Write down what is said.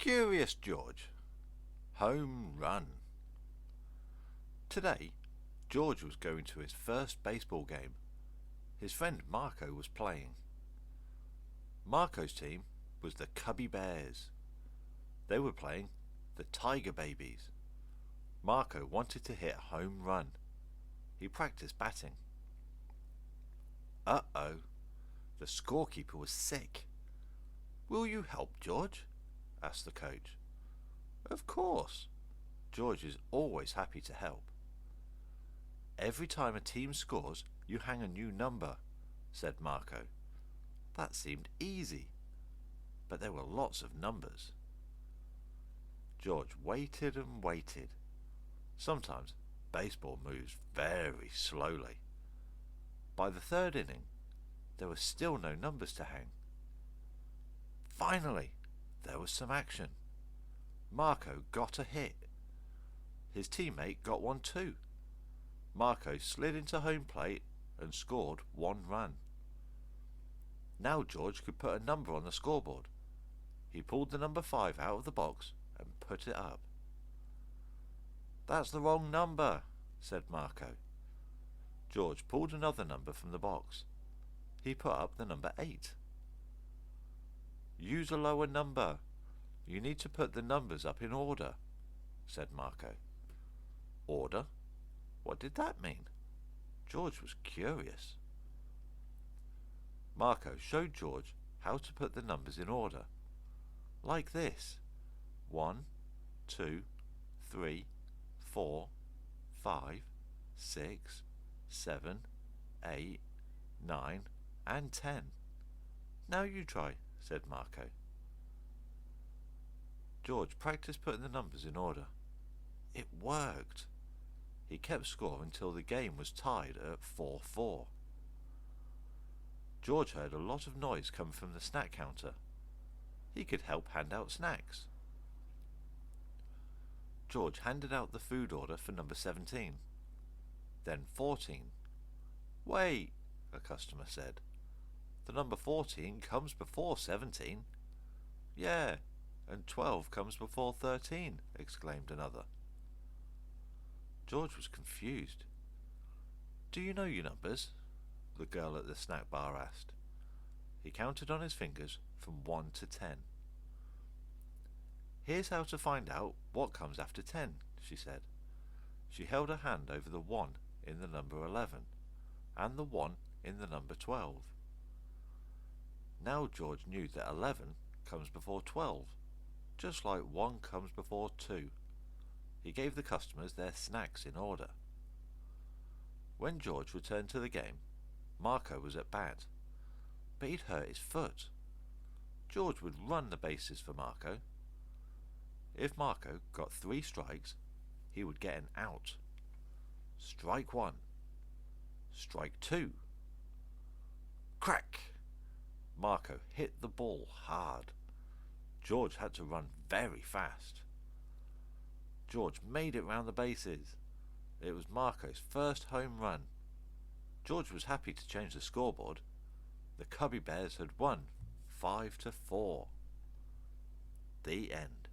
Curious George. Home run. Today, George was going to his first baseball game. His friend Marco was playing. Marco's team was the Cubby Bears. They were playing the Tiger Babies. Marco wanted to hit a home run. He practiced batting. Uh-oh, the scorekeeper was sick. "Will you help, George?" asked the coach. "Of course." George is always happy to help. "Every time a team scores, you hang a new number," said Marco. That seemed easy, but there were lots of numbers. George waited and waited. Sometimes baseball moves very slowly. By the third inning, there were still no numbers to hang. Finally, there was some action. Marco got a hit. His teammate got one too. Marco slid into home plate and scored one run. Now George could put a number on the scoreboard. He pulled the number 5 out of the box and put it up. "That's the wrong number," said Marco. George pulled another number from the box. He put up the number 8. "Use a lower number. You need to put the numbers up in order," said Marco. Order? What did that mean? George was curious. Marco showed George how to put the numbers in order. Like this: 1, 2, 3, 4, 5, 6, 7, 8, 9, and 10. "Now you try," said Marco. George practiced putting the numbers in order. It worked. He kept score until the game was tied at 4-4. George heard a lot of noise come from the snack counter. He could help hand out snacks. George handed out the food order for number 17. Then 14. "Wait," a customer said. "The number 14 comes before 17. "Yeah, and 12 comes before 13, exclaimed another. George was confused. "Do you know your numbers?" the girl at the snack bar asked. He counted on his fingers from 1 to 10. "Here's how to find out what comes after 10, she said. She held her hand over the 1 in the number 11 and the 1 in the number 12. Now George knew that 11 comes before 12, just like 1 comes before 2. He gave the customers their snacks in order. When George returned to the game, Marco was at bat, but he'd hurt his foot. George would run the bases for Marco. If Marco got 3 strikes, he would get an out. Strike 1. Strike 2. Crack! Marco hit the ball hard. George had to run very fast. George made it round the bases. It was Marco's first home run. George was happy to change the scoreboard. The Cubby Bears had won 5-4. The end.